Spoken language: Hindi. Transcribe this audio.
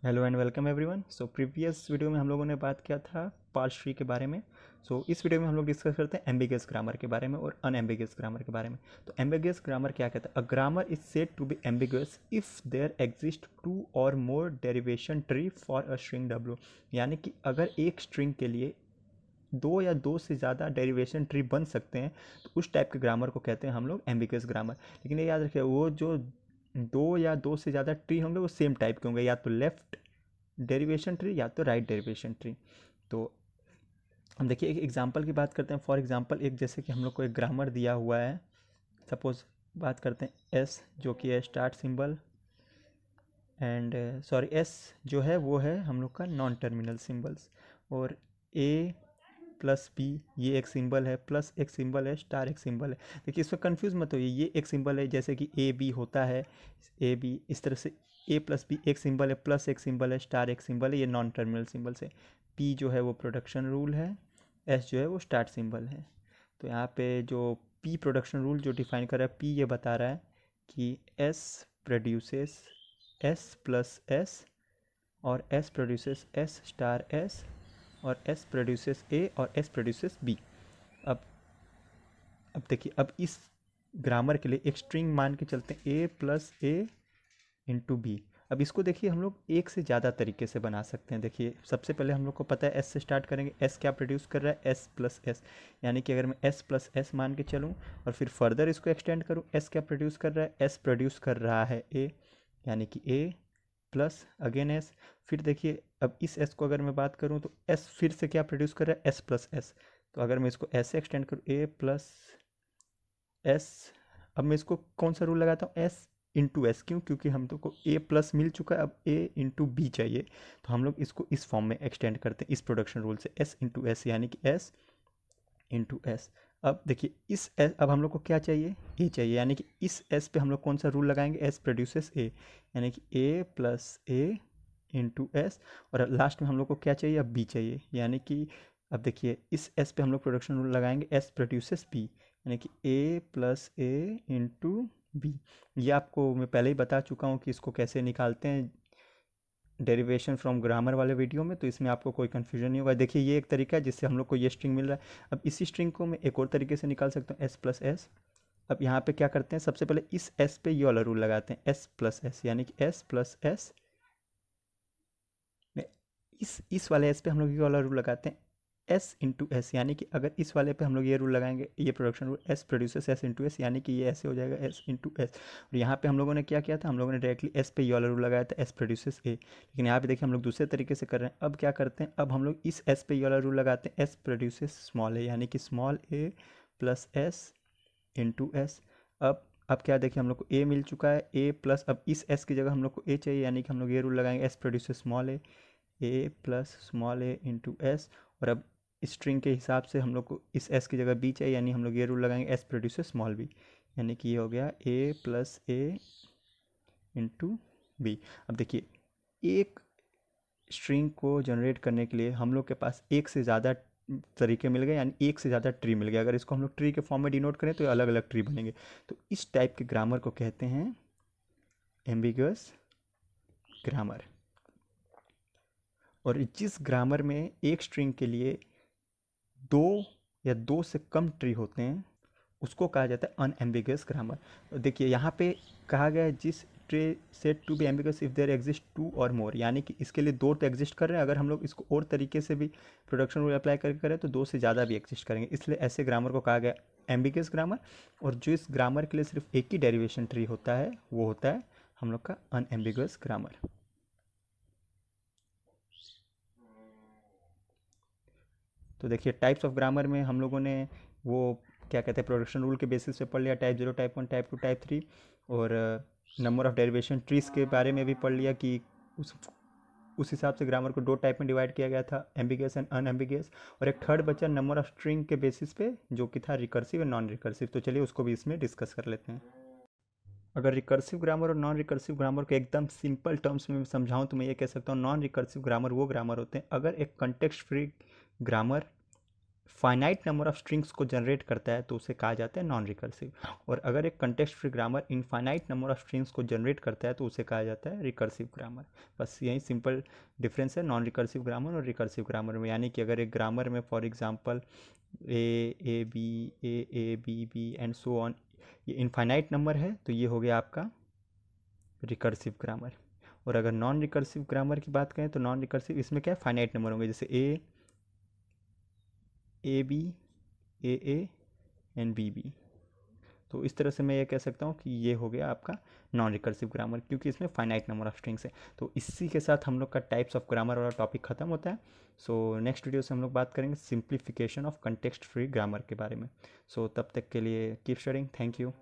Hello and welcome everyone. So previous video में हम लोगों ने बात किया था पार्ट्स ट्री के बारे में। इस वीडियो में हम लोग डिस्कस करते हैं एम्बिगियस ग्रामर के बारे में और अनएम्बिगियस ग्रामर के बारे में। तो एम्बिगियस ग्रामर क्या कहता है? A grammar is said to be ambiguous if there exist two और more derivation tree for a string W. यानी कि अगर एक स्ट्रिंग के लिए दो या दो से ज़्यादा डेरिवेशन ट्री बन सकते हैं तो उस टाइप के ग्रामर को कहते हैं हम लोग एम्बिगियस ग्रामर। लेकिन ये याद रखिए, वो जो दो या दो से ज़्यादा ट्री होंगे वो सेम टाइप के होंगे, या तो लेफ्ट डेरिवेशन ट्री या तो राइट डेरिवेशन ट्री। तो हम देखिए एक एग्जांपल की बात करते हैं। फॉर एग्जांपल, एक जैसे कि हम लोग को एक ग्रामर दिया हुआ है। सपोज बात करते हैं एस, जो कि है start symbol, and sorry S जो है वो है हम लोग का नॉन टर्मिनल सिंबल्स, और ए प्लस बी ये एक सिंबल है, प्लस एक सिंबल है, स्टार एक सिंबल है। देखिए इसमें कंफ्यूज मत होइए, ये एक सिंबल है जैसे कि ए बी होता है, ए बी इस तरह से, ए प्लस बी एक सिंबल है, प्लस एक सिंबल है, स्टार एक सिंबल है, ये नॉन टर्मिनल सिंबल्स है। पी जो है वो प्रोडक्शन रूल है, एस जो है वो स्टार्ट सिंबल है। तो यहाँ पे जो पी प्रोडक्शन रूल जो डिफाइन कर रहा है, पी ये बता रहा है कि S produces S plus S, और S produces S star S, और एस प्रोड्यूसेस ए, और एस प्रोड्यूसेस बी। अब अब देखिए, अब इस ग्रामर के लिए एक स्ट्रिंग मान के चलते हैं ए प्लस ए इंटू बी। अब इसको देखिए हम लोग एक से ज़्यादा तरीके से बना सकते हैं। देखिए सबसे पहले हम लोग को पता है एस से स्टार्ट करेंगे। एस क्या प्रोड्यूस कर रहा है? S plus S. यानी कि अगर मैं एस प्लस एस मान के चलूँ और फिर फर्दर इसको एक्सटेंड करूँ, एस क्या प्रोड्यूस कर रहा है? एस प्रोड्यूस कर रहा है ए, यानी कि ए प्लस अगेन एस। फिर देखिए अब इस एस को अगर मैं बात करूँ तो एस फिर से क्या प्रोड्यूस कर रहा है? S plus S. तो अगर मैं इसको ऐसे एक्सटेंड करूँ, ए प्लस एस, अब मैं इसको कौन सा रूल लगाता हूँ? S into S. क्यों? क्योंकि हम तो को ए प्लस मिल चुका है, अब ए इंटू बी चाहिए, तो हम लोग इसको इस फॉर्म में एक्सटेंड करते हैं इस प्रोडक्शन रूल से, एस इंटू एस, यानी कि एस इंटू एस। अब देखिए इस एस, अब हम लोग को क्या चाहिए? ए चाहिए, यानी कि इस एस पे हम लोग कौन सा रूल लगाएंगे? एस प्रोड्यूसेस ए, यानी कि ए प्लस ए इंटू एस। और लास्ट में हम लोग को क्या चाहिए? अब बी चाहिए, यानी कि अब देखिए इस एस पे हम लोग प्रोडक्शन रूल लगाएंगे, एस प्रोड्यूसेस बी, यानी कि ए प्लस ए इंटू बी। ये आपको मैं पहले ही बता चुका हूँ कि इसको कैसे निकालते हैं डेरिवेशन फ्रॉम ग्रामर वाले वीडियो में, तो इसमें आपको कोई कन्फ्यूजन नहीं होगा। देखिए ये एक तरीका है जिससे हम लोग को ये स्ट्रिंग मिल रहा है। अब इसी स्ट्रिंग को मैं एक और तरीके से निकाल सकता हूँ, एस प्लस एस। अब यहाँ पे क्या करते हैं? सबसे पहले इस एस पे ये वाला रूल लगाते हैं, एस प्लस एस, यानी कि एस प्लस एस। इस वाले एस पे हम लोग ये वाला रूल लगाते हैं, एस इंटू एस, यानी कि अगर इस वाले पे हम लोग ये रूल लगाएंगे, ये production rule, S produces S into S, यानी कि ये ऐसे हो जाएगा एस इंटू एस। और यहाँ पे हम लोगों ने क्या किया था? हम लोगों ने डायरेक्टली एस पे ये वाला रूल लगाया था, एस प्रोड्यूसेस ए। लेकिन यहाँ पे देखिए हम लोग दूसरे तरीके से कर रहे हैं। अब क्या करते हैं? अब हम लोग इस एस पे ये वाला रूल लगाते हैं, एस प्रोड्यूसेस स्मॉल ए, यानी कि स्मॉल ए प्लस एस इंटू एस। अब क्या देखिए हम लोग को ए मिल चुका है, ए प्लस अब इस एस की जगह हम लोग को ए चाहिए, यानी कि हम लोग ये रूल लगाएंगे, एस प्रोड्यूसेस स्मॉल ए प्लस स्मॉल ए इंटू एस। और अब स्ट्रिंग के हिसाब से हम लोग को इस एस की जगह बी चाहिए, यानी हम लोग ये रूल लगाएंगे, एस प्रोड्यूसेस स्मॉल बी, यानी कि ये हो गया ए प्लस ए इंटू बी। अब देखिए एक स्ट्रिंग को जनरेट करने के लिए हम लोग के पास एक से ज़्यादा तरीके मिल गए, यानी एक से ज़्यादा ट्री मिल गया। अगर इसको हम लोग ट्री के फॉर्म में डिनोट करें तो अलग अलग ट्री बनेंगे। तो इस टाइप के ग्रामर को कहते हैं एम्बिगुअस ग्रामर। और जिस ग्रामर में एक स्ट्रिंग के लिए दो या दो से कम ट्री होते हैं उसको कहा जाता है अनएम्बिगस ग्रामर। देखिए यहाँ पे कहा गया है जिस tree set to be ambiguous if there exist two और मोर, यानी कि इसके लिए दो तो एग्जिस्ट कर रहे हैं। अगर हम लोग इसको और तरीके से भी प्रोडक्शन रूल अप्लाई करके करें तो दो से ज़्यादा भी एग्जिस्ट करेंगे, इसलिए ऐसे ग्रामर को कहा गया एम्बिगस ग्रामर। और जो इस ग्रामर के लिए सिर्फ एक ही डेरिवेशन ट्री होता है वो होता है हम लोग का अनएम्बिगस ग्रामर। तो देखिए टाइप्स ऑफ ग्रामर में हम लोगों ने वो क्या कहते हैं प्रोडक्शन रूल के बेसिस पे पढ़ लिया, type zero, type one, type two, type three. और नंबर ऑफ डेरिवेशन ट्रीज के बारे में भी पढ़ लिया कि उस हिसाब से ग्रामर को दो टाइप में डिवाइड किया गया था, एम्बिगियस एंड अनएम्बिगियस। और एक थर्ड बचा नंबर ऑफ स्ट्रिंग के बेसिस पे, जो कि था रिकर्सिव और नॉन रिकर्सिव। तो चलिए उसको भी इसमें डिस्कस कर लेते हैं। अगर रिकर्सिव ग्रामर और नॉन रिकर्सिव ग्रामर को एकदम सिंपल टर्म्स में समझाऊं तो मैं ये कह सकता हूँ, नॉन रिकर्सिव ग्रामर वो ग्रामर होते हैं अगर एक context free grammar finite number of strings को जनरेट करता है तो उसे कहा जाता है नॉन रिकर्सिव। और अगर एक context free grammar infinite number of strings को जनरेट करता है तो उसे कहा जाता है रिकर्सिव ग्रामर। बस यही सिंपल डिफरेंस है नॉन रिकर्सिव ग्रामर और रिकर्सिव ग्रामर में। यानी कि अगर एक ग्रामर में for example A B B and so on ये इनफाइनाइट नंबर है तो ये हो गया आपका रिकर्सिव ग्रामर। और अगर नॉन रिकर्सिव ग्रामर की बात करें तो नॉन रिकर्सिव इसमें क्या है, फाइनाइट नंबर होंगे, जैसे A B A and B B. तो इस तरह से मैं ये कह सकता हूँ कि ये हो गया आपका नॉन रिकर्सिव ग्रामर, क्योंकि इसमें फाइनाइट नंबर ऑफ स्ट्रिंग्स है। तो इसी के साथ हम लोग का टाइप्स ऑफ ग्रामर वाला टॉपिक खत्म होता है। सो नेक्स्ट वीडियो से हम लोग बात करेंगे simplification of context free grammar के बारे में। सो तब तक के लिए कीप स्टडिंग, थैंक यू।